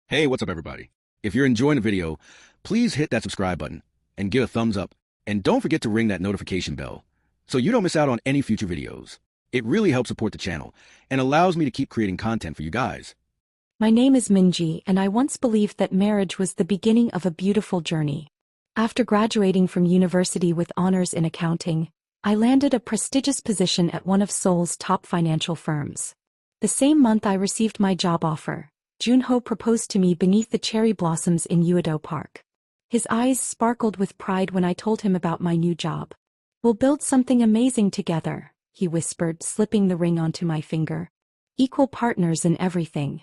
Hey, what's up, everybody? If you're enjoying the video, please hit that subscribe button and give a thumbs up. And don't forget to ring that notification bell so you don't miss out on any future videos. It really helps support the channel and allows me to keep creating content for you guys. My name is Minji, and I once believed that marriage was the beginning of a beautiful journey. After graduating from university with honors in accounting, I landed a prestigious position at one of Seoul's top financial firms. The same month I received my job offer, Joon-ho proposed to me beneath the cherry blossoms in Yeouido Park. His eyes sparkled with pride when I told him about my new job. "We'll build something amazing together," he whispered, slipping the ring onto my finger. "Equal partners in everything."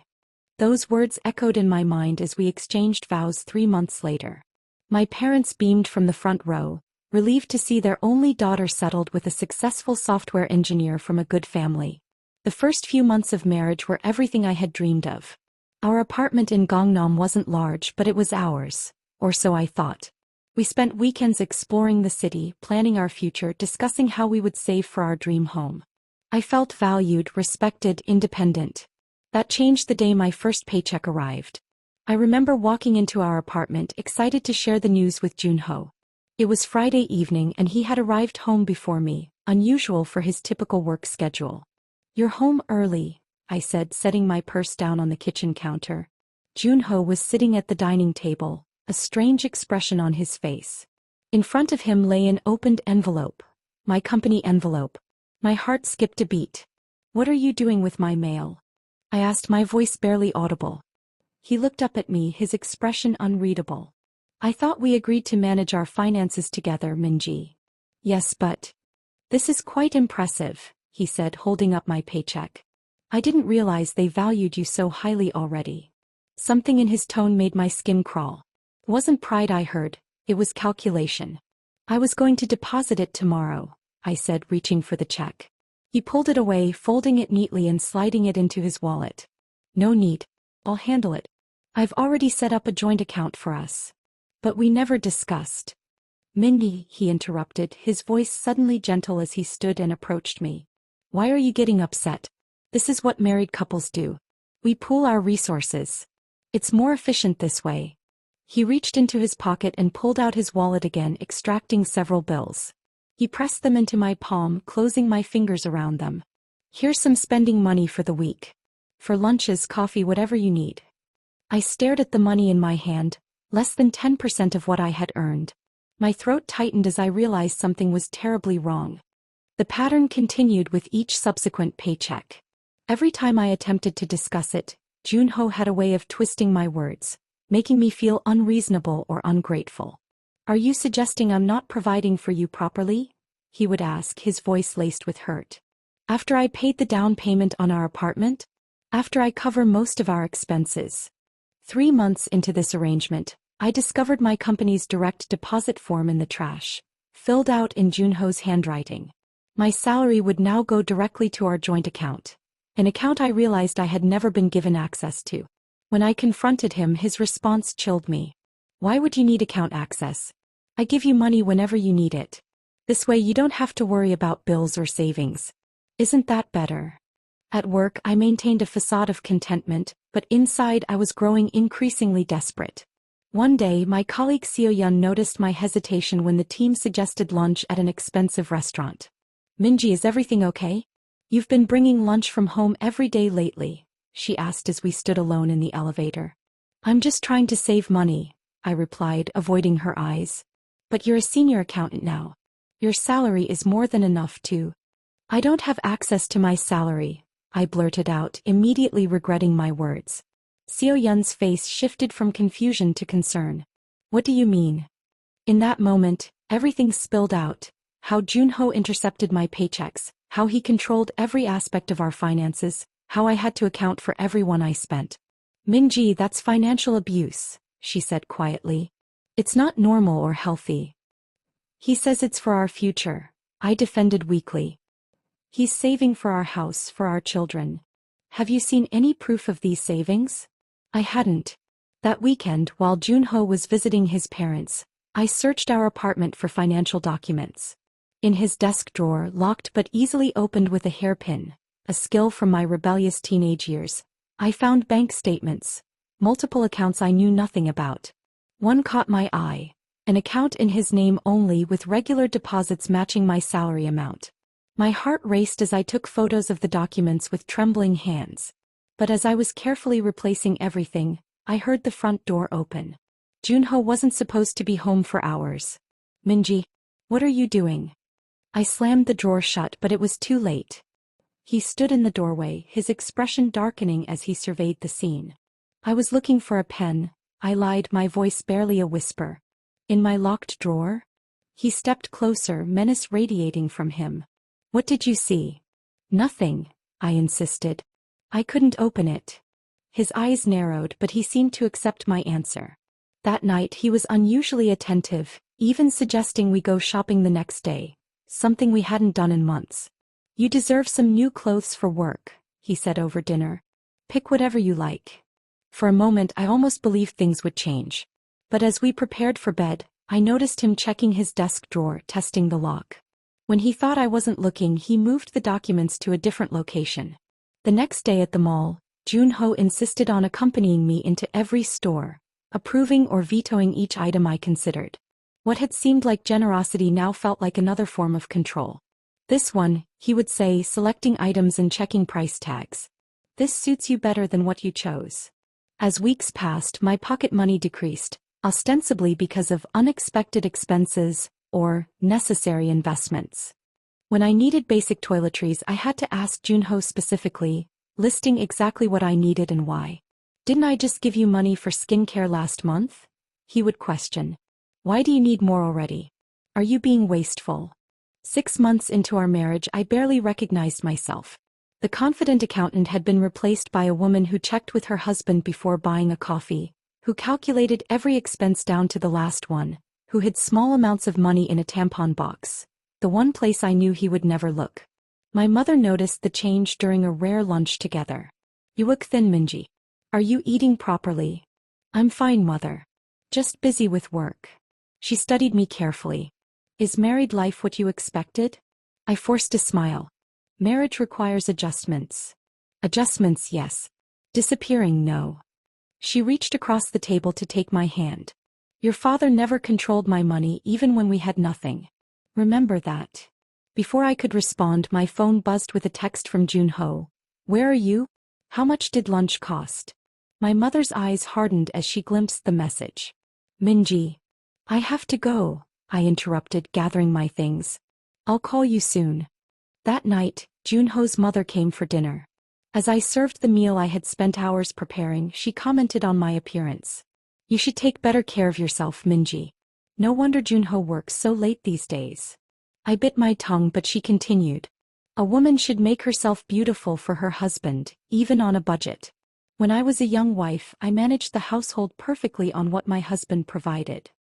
Those words echoed in my mind as we exchanged vows 3 months later. My parents beamed from the front row, relieved to see their only daughter settled with a successful software engineer from a good family. The first few months of marriage were everything I had dreamed of. Our apartment in Gangnam wasn't large, but it was ours, or so I thought. We spent weekends exploring the city, planning our future, discussing how we would save for our dream home. I felt valued, respected, independent. That changed the day my first paycheck arrived. I remember walking into our apartment, excited to share the news with Joon-ho. It was Friday evening and he had arrived home before me, unusual for his typical work schedule. "You're home early," I said, setting my purse down on the kitchen counter. Joon-ho was sitting at the dining table, a strange expression on his face. In front of him lay an opened envelope, my company envelope. My heart skipped a beat. "What are you doing with my mail?" I asked, my voice barely audible. He looked up at me, his expression unreadable. "I thought we agreed to manage our finances together, Minji." "Yes, but..." "This is quite impressive," he said, holding up my paycheck. "I didn't realize they valued you so highly already." Something in his tone made my skin crawl. It wasn't pride I heard, it was calculation. "I was going to deposit it tomorrow," I said, reaching for the check. He pulled it away, folding it neatly and sliding it into his wallet. "No need. I'll handle it. I've already set up a joint account for us." "But we never discussed." "Mindy," he interrupted, his voice suddenly gentle as he stood and approached me. "Why are you getting upset? This is what married couples do. We pool our resources. It's more efficient this way." He reached into his pocket and pulled out his wallet again, extracting several bills. He pressed them into my palm, closing my fingers around them. "Here's some spending money for the week. For lunches, coffee, whatever you need." I stared at the money in my hand, less than 10% of what I had earned. My throat tightened as I realized something was terribly wrong. The pattern continued with each subsequent paycheck. Every time I attempted to discuss it, Joon-ho had a way of twisting my words, making me feel unreasonable or ungrateful. "Are you suggesting I'm not providing for you properly?" he would ask, his voice laced with hurt. "After I paid the down payment on our apartment? After I cover most of our expenses?" 3 months into this arrangement, I discovered my company's direct deposit form in the trash, filled out in Joon-ho's handwriting. My salary would now go directly to our joint account, an account I realized I had never been given access to. When I confronted him, his response chilled me. "Why would you need account access? I give you money whenever you need it. This way you don't have to worry about bills or savings. Isn't that better?" At work, I maintained a facade of contentment, but inside I was growing increasingly desperate. One day, my colleague Seo-yeon noticed my hesitation when the team suggested lunch at an expensive restaurant. "Minji, is everything okay? You've been bringing lunch from home every day lately," she asked as we stood alone in the elevator. "I'm just trying to save money," I replied, avoiding her eyes. "But you're a senior accountant now. Your salary is more than enough to..." "I don't have access to my salary," I blurted out, immediately regretting my words. Seo-yeon's face shifted from confusion to concern. "What do you mean?" In that moment, everything spilled out. How Joon-ho intercepted my paychecks, how he controlled every aspect of our finances, how I had to account for everyone I spent. "Minji, that's financial abuse," she said quietly. "It's not normal or healthy." "He says it's for our future," I defended weakly. "He's saving for our house, for our children. Have you seen any proof of these savings?" I hadn't. That weekend, while Joon-ho was visiting his parents, I searched our apartment for financial documents. In his desk drawer, locked but easily opened with a hairpin, a skill from my rebellious teenage years, I found bank statements, multiple accounts I knew nothing about. One caught my eye, an account in his name only with regular deposits matching my salary amount. My heart raced as I took photos of the documents with trembling hands. But as I was carefully replacing everything, I heard the front door open. Joon-ho wasn't supposed to be home for hours. "Minji, what are you doing?" I slammed the drawer shut, but it was too late. He stood in the doorway, his expression darkening as he surveyed the scene. "I was looking for a pen," I lied, my voice barely a whisper. "In my locked drawer?" He stepped closer, menace radiating from him. "What did you see?" "Nothing," I insisted. "I couldn't open it." His eyes narrowed, but he seemed to accept my answer. That night he was unusually attentive, even suggesting we go shopping the next day, something we hadn't done in months. "You deserve some new clothes for work," he said over dinner. "Pick whatever you like." For a moment I almost believed things would change. But as we prepared for bed, I noticed him checking his desk drawer, testing the lock. When he thought I wasn't looking, he moved the documents to a different location. The next day at the mall, Joon-ho insisted on accompanying me into every store, approving or vetoing each item I considered. What had seemed like generosity now felt like another form of control. "This one," he would say, selecting items and checking price tags. "This suits you better than what you chose." As weeks passed, my pocket money decreased, ostensibly because of unexpected expenses or necessary investments. When I needed basic toiletries, I had to ask Joon-ho specifically, listing exactly what I needed and why. "Didn't I just give you money for skincare last month?" he would question. "Why do you need more already? Are you being wasteful?" 6 months into our marriage, I barely recognized myself. The confident accountant had been replaced by a woman who checked with her husband before buying a coffee, who calculated every expense down to the last one, who hid small amounts of money in a tampon box, the one place I knew he would never look. My mother noticed the change during a rare lunch together. "You look thin, Minji. Are you eating properly?" "I'm fine, mother. Just busy with work." She studied me carefully. "Is married life what you expected?" I forced a smile. "Marriage requires adjustments." "Adjustments, yes. Disappearing, no." She reached across the table to take my hand. "Your father never controlled my money even when we had nothing. Remember that." Before I could respond, my phone buzzed with a text from Joon-ho. "Where are you? How much did lunch cost?" My mother's eyes hardened as she glimpsed the message. "Minji." "I have to go," I interrupted, gathering my things. "I'll call you soon." That night, Joon-ho's mother came for dinner. As I served the meal I had spent hours preparing, she commented on my appearance. "You should take better care of yourself, Minji. No wonder Joon-ho works so late these days." I bit my tongue, but she continued. "A woman should make herself beautiful for her husband, even on a budget. When I was a young wife, I managed the household perfectly on what my husband provided."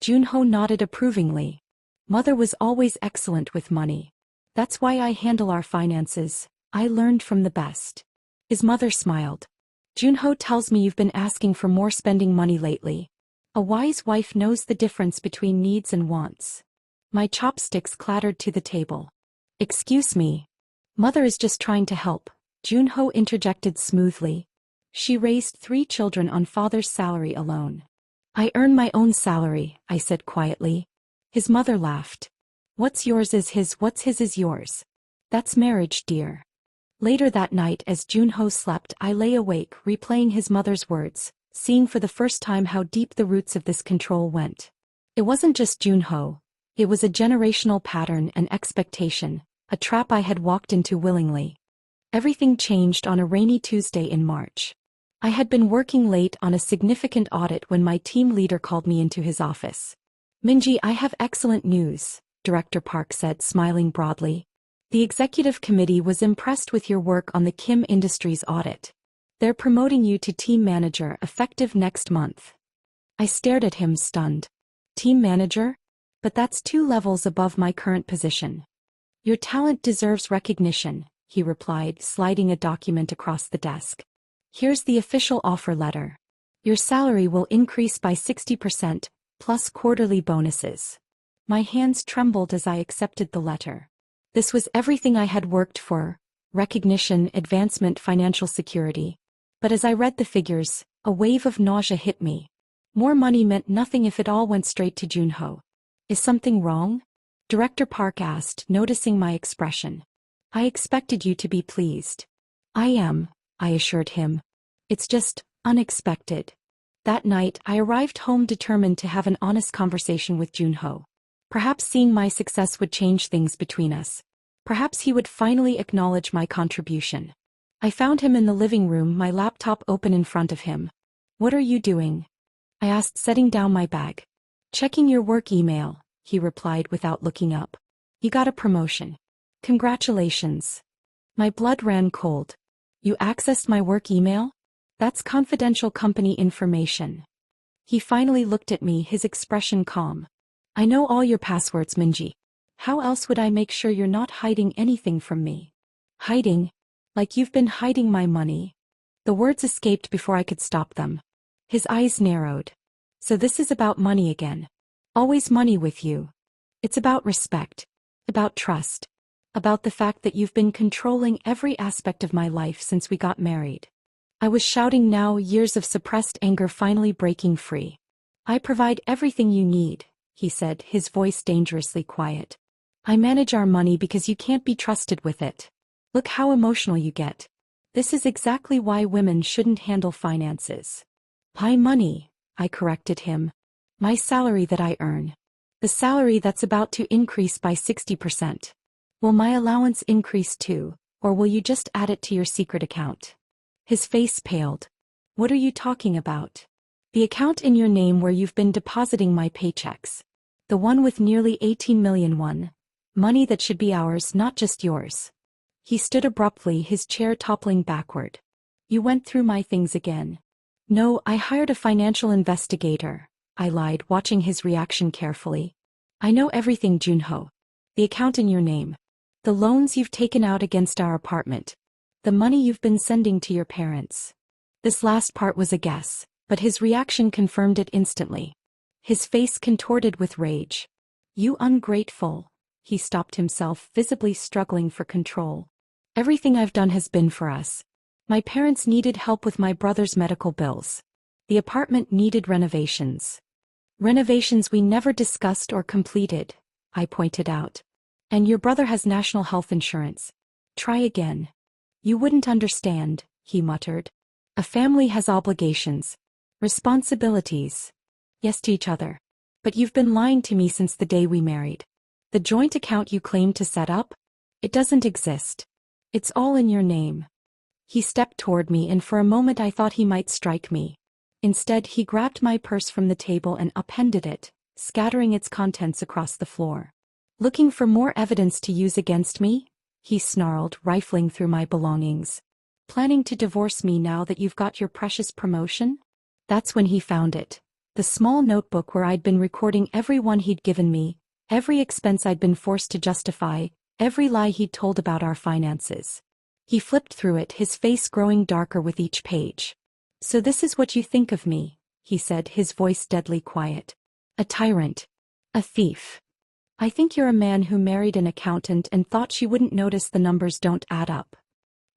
Joon-ho nodded approvingly. "Mother was always excellent with money. That's why I handle our finances. I learned from the best." His mother smiled. "Joon-ho tells me you've been asking for more spending money lately. A wise wife knows the difference between needs and wants." My chopsticks clattered to the table. "Excuse me. Mother is just trying to help," Joon-ho interjected smoothly. "She raised 3 children on father's salary alone." "I earn my own salary," I said quietly. His mother laughed. "What's yours is his, what's his is yours. That's marriage, dear." Later that night, as Joon-ho slept, I lay awake, replaying his mother's words, seeing for the first time how deep the roots of this control went. It wasn't just Joon-ho. It was a generational pattern and expectation, a trap I had walked into willingly. Everything changed on a rainy Tuesday in March. I had been working late on a significant audit when my team leader called me into his office. "Minji, I have excellent news," Director Park said, smiling broadly. "The executive committee was impressed with your work on the Kim Industries audit. They're promoting you to team manager effective next month." I stared at him, stunned. "Team manager? But that's 2 levels above my current position." "Your talent deserves recognition," he replied, sliding a document across the desk. "Here's the official offer letter. Your salary will increase by 60%, plus quarterly bonuses." My hands trembled as I accepted the letter. This was everything I had worked for: recognition, advancement, financial security. But as I read the figures, a wave of nausea hit me. More money meant nothing if it all went straight to Joon-ho. Is something wrong? Director Park asked, noticing my expression. I expected you to be pleased. I am, I assured him. It's just unexpected. That night, I arrived home determined to have an honest conversation with Joon-ho. Perhaps seeing my success would change things between us. Perhaps he would finally acknowledge my contribution. I found him in the living room, my laptop open in front of him. What are you doing? I asked, setting down my bag. Checking your work email, he replied without looking up. You got a promotion. Congratulations. My blood ran cold. You accessed my work email? That's confidential company information. He finally looked at me, his expression calm. I know all your passwords, Minji. How else would I make sure you're not hiding anything from me? Hiding? Like you've been hiding my money? The words escaped before I could stop them. His eyes narrowed. So this is about money again. Always money with you. It's about respect. About trust. About the fact that you've been controlling every aspect of my life since we got married. I was shouting now, years of suppressed anger finally breaking free. I provide everything you need, he said, his voice dangerously quiet. I manage our money because you can't be trusted with it. Look how emotional you get. This is exactly why women shouldn't handle finances. My money, I corrected him. My salary that I earn. The salary that's about to increase by 60%. Will my allowance increase too, or will you just add it to your secret account? His face paled. What are you talking about? The account in your name where you've been depositing my paychecks. The one with nearly 18 million won. Money that should be ours, not just yours. He stood abruptly, his chair toppling backward. You went through my things again. No, I hired a financial investigator, I lied, watching his reaction carefully. I know everything, Joon-ho. The account in your name. The loans you've taken out against our apartment. The money you've been sending to your parents. This last part was a guess, but his reaction confirmed it instantly. His face contorted with rage. You ungrateful. He stopped himself, visibly struggling for control. Everything I've done has been for us. My parents needed help with my brother's medical bills. The apartment needed renovations. Renovations we never discussed or completed, I pointed out. And your brother has national health insurance. Try again. You wouldn't understand, he muttered. A family has obligations. Responsibilities. Yes, to each other. But you've been lying to me since the day we married. The joint account you claimed to set up? It doesn't exist. It's all in your name. He stepped toward me, and for a moment I thought he might strike me. Instead, he grabbed my purse from the table and upended it, scattering its contents across the floor. Looking for more evidence to use against me? He snarled, rifling through my belongings. Planning to divorce me now that you've got your precious promotion? That's when he found it. The small notebook where I'd been recording every one he'd given me, every expense I'd been forced to justify, every lie he'd told about our finances. He flipped through it, his face growing darker with each page. So this is what you think of me, he said, his voice deadly quiet. A tyrant. A thief. I think you're a man who married an accountant and thought she wouldn't notice the numbers don't add up.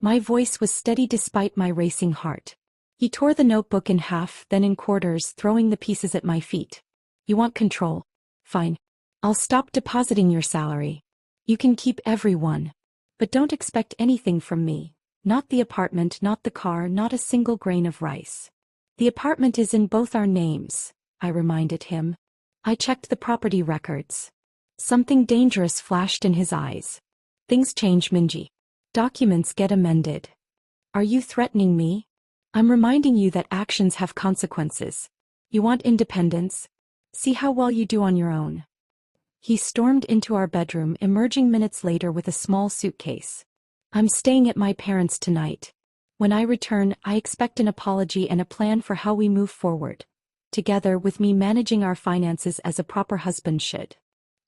My voice was steady despite my racing heart. He tore the notebook in half, then in quarters, throwing the pieces at my feet. You want control? Fine. I'll stop depositing your salary. You can keep every one. But don't expect anything from me. Not the apartment, not the car, not a single grain of rice. The apartment is in both our names, I reminded him. I checked the property records. Something dangerous flashed in his eyes. Things change, Minji. Documents get amended. Are you threatening me? I'm reminding you that actions have consequences. You want independence? See how well you do on your own. He stormed into our bedroom, emerging minutes later with a small suitcase. I'm staying at my parents' tonight. When I return, I expect an apology and a plan for how we move forward. Together, with me managing our finances as a proper husband should.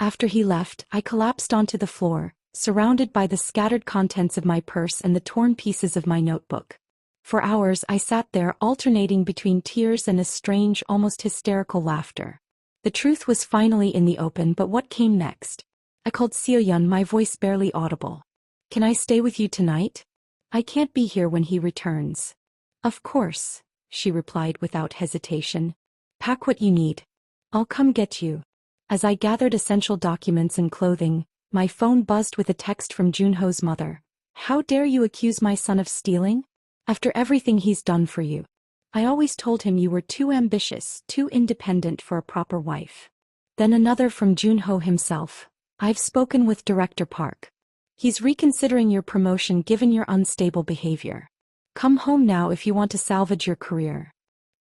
After he left, I collapsed onto the floor, surrounded by the scattered contents of my purse and the torn pieces of my notebook. For hours I sat there, alternating between tears and a strange, almost hysterical laughter. The truth was finally in the open, but what came next? I called Seo-yeon, my voice barely audible. Can I stay with you tonight? I can't be here when he returns. Of course, she replied without hesitation. Pack what you need. I'll come get you. As I gathered essential documents and clothing, my phone buzzed with a text from Joon-ho's mother. How dare you accuse my son of stealing? After everything he's done for you. I always told him you were too ambitious, too independent for a proper wife. Then another from Joon-ho himself. I've spoken with Director Park. He's reconsidering your promotion given your unstable behavior. Come home now if you want to salvage your career.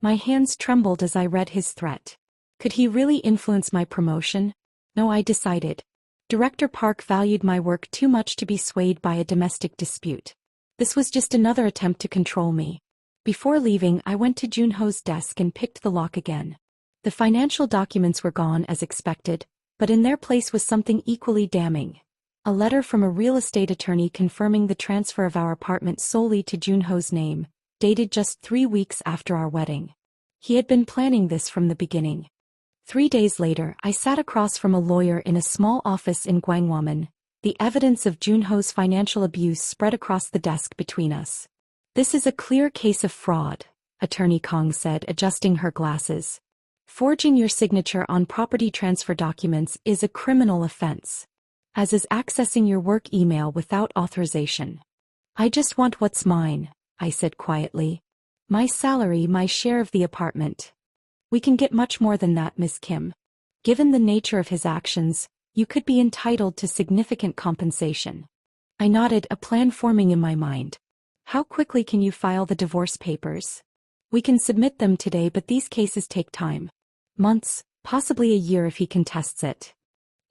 My hands trembled as I read his threat. Could he really influence my promotion? No, I decided. Director Park valued my work too much to be swayed by a domestic dispute. This was just another attempt to control me. Before leaving, I went to Joon-ho's desk and picked the lock again. The financial documents were gone as expected, but in their place was something equally damning. A letter from a real estate attorney confirming the transfer of our apartment solely to Joon-ho's name, dated just 3 weeks after our wedding. He had been planning this from the beginning. 3 days later, I sat across from a lawyer in a small office in Gwangwamun. The evidence of Joon-ho's financial abuse spread across the desk between us. This is a clear case of fraud, Attorney Kong said, adjusting her glasses. Forging your signature on property transfer documents is a criminal offense, as is accessing your work email without authorization. I just want what's mine, I said quietly. My salary, my share of the apartment. We can get much more than that, Miss Kim. Given the nature of his actions, you could be entitled to significant compensation. I nodded, a plan forming in my mind. How quickly can you file the divorce papers? We can submit them today, but these cases take time. Months, possibly a year if he contests it.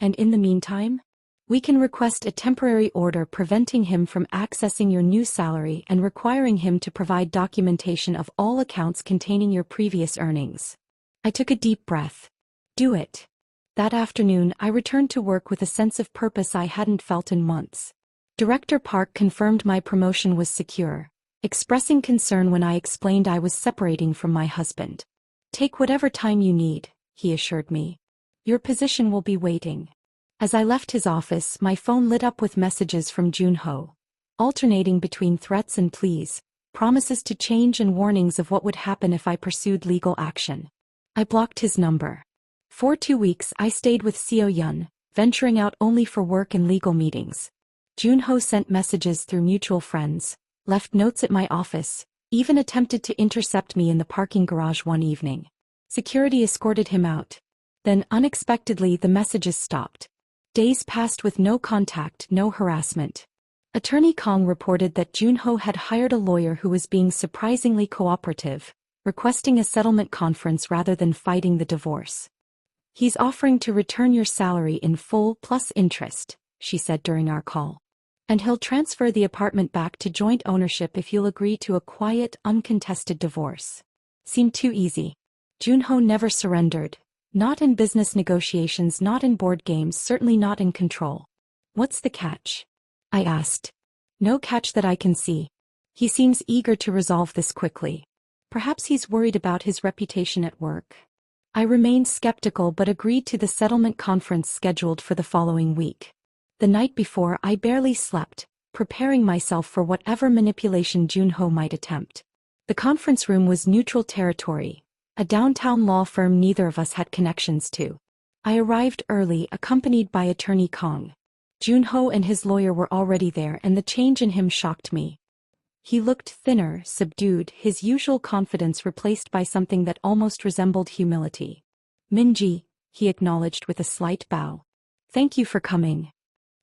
And in the meantime? We can request a temporary order preventing him from accessing your new salary and requiring him to provide documentation of all accounts containing your previous earnings. I took a deep breath. Do it. That afternoon, I returned to work with a sense of purpose I hadn't felt in months. Director Park confirmed my promotion was secure, expressing concern when I explained I was separating from my husband. Take whatever time you need, he assured me. Your position will be waiting. As I left his office, my phone lit up with messages from Joon-ho, alternating between threats and pleas, promises to change and warnings of what would happen if I pursued legal action. I blocked his number. For 2 weeks I stayed with Seo-yeon, venturing out only for work and legal meetings. Joon-ho sent messages through mutual friends, left notes at my office, even attempted to intercept me in the parking garage one evening. Security escorted him out. Then unexpectedly the messages stopped. Days passed with no contact, no harassment. Attorney Kong reported that Joon-ho had hired a lawyer who was being surprisingly cooperative, requesting a settlement conference rather than fighting the divorce. He's offering to return your salary in full plus interest, she said during our call. And he'll transfer the apartment back to joint ownership if you'll agree to a quiet, uncontested divorce. Seemed too easy. Joon-ho never surrendered. Not in business negotiations, not in board games, certainly not in control. What's the catch? I asked. No catch that I can see. He seems eager to resolve this quickly. Perhaps he's worried about his reputation at work. I remained skeptical but agreed to the settlement conference scheduled for the following week. The night before, I barely slept, preparing myself for whatever manipulation Joon-ho might attempt. The conference room was neutral territory, a downtown law firm neither of us had connections to. I arrived early, accompanied by Attorney Kong. Joon-ho and his lawyer were already there, and the change in him shocked me. He looked thinner, subdued, his usual confidence replaced by something that almost resembled humility. Minji, he acknowledged with a slight bow. Thank you for coming.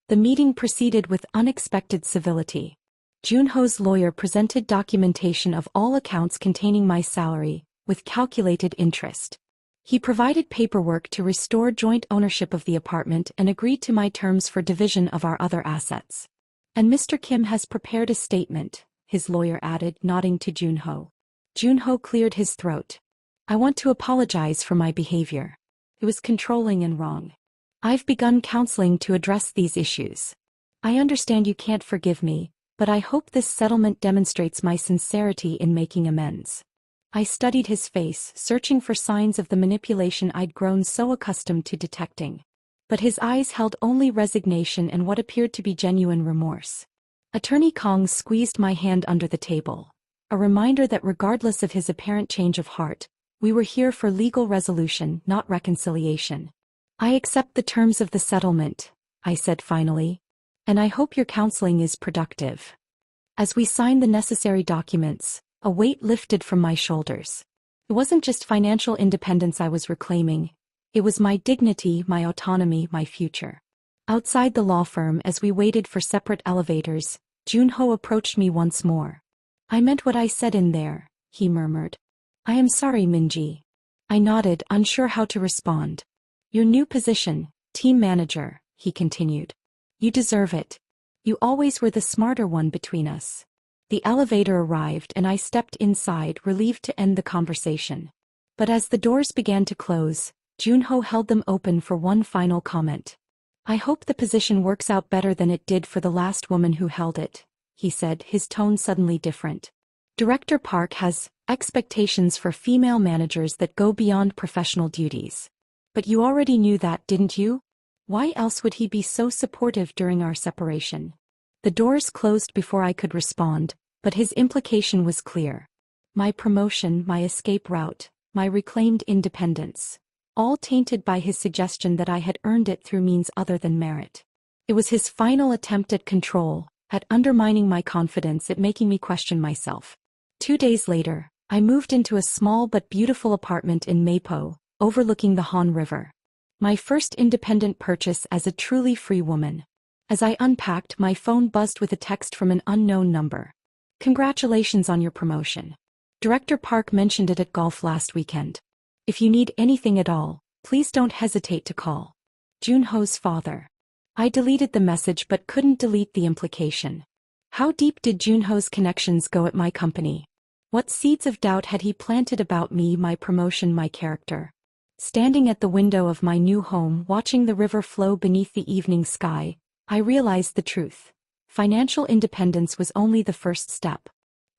The meeting proceeded with unexpected civility. Joon-ho's lawyer presented documentation of all accounts containing my salary, with calculated interest. He provided paperwork to restore joint ownership of the apartment and agreed to my terms for division of our other assets. And Mr. Kim has prepared a statement, his lawyer added, nodding to Joon-ho. Joon-ho cleared his throat. I want to apologize for my behavior. It was controlling and wrong. I've begun counseling to address these issues. I understand you can't forgive me, but I hope this settlement demonstrates my sincerity in making amends. I studied his face, searching for signs of the manipulation I'd grown so accustomed to detecting. But his eyes held only resignation and what appeared to be genuine remorse. Attorney Kong squeezed my hand under the table. a reminder that regardless of his apparent change of heart, we were here for legal resolution, not reconciliation. I accept the terms of the settlement, I said finally. And I hope your counseling is productive. As we signed the necessary documents, a weight lifted from my shoulders. It wasn't just financial independence I was reclaiming. It was my dignity, my autonomy, my future. Outside the law firm, as we waited for separate elevators, Joon-ho approached me once more. I meant what I said in there, he murmured. I am sorry, Minji. I nodded, unsure how to respond. Your new position, team manager, he continued. You deserve it. You always were the smarter one between us. The elevator arrived and I stepped inside, relieved to end the conversation. But as the doors began to close, Joon-ho held them open for one final comment. I hope the position works out better than it did for the last woman who held it, he said, his tone suddenly different. Director Park has expectations for female managers that go beyond professional duties. But you already knew that, didn't you? Why else would he be so supportive during our separation? The doors closed before I could respond, but his implication was clear. My promotion, my escape route, my reclaimed independence. All tainted by his suggestion that I had earned it through means other than merit. It was his final attempt at control, at undermining my confidence, at making me question myself. 2 days later, I moved into a small but beautiful apartment in Mapo, overlooking the Han River. My first independent purchase as a truly free woman. As I unpacked, my phone buzzed with a text from an unknown number. Congratulations on your promotion. Director Park mentioned it at golf last weekend. If you need anything at all, please don't hesitate to call. Joon-ho's father. I deleted the message but couldn't delete the implication. How deep did Joon-ho's connections go at my company? What seeds of doubt had he planted about me, my promotion, my character? Standing at the window of my new home, watching the river flow beneath the evening sky, I realized the truth. Financial independence was only the first step.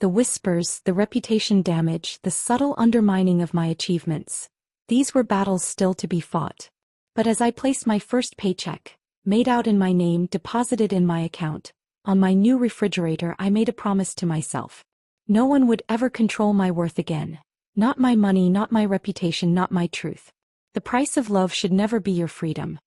The whispers, the reputation damage, the subtle undermining of my achievements. These were battles still to be fought. But as I placed my first paycheck, made out in my name, deposited in my account, on my new refrigerator, I made a promise to myself. No one would ever control my worth again. Not my money, not my reputation, not my truth. The price of love should never be your freedom.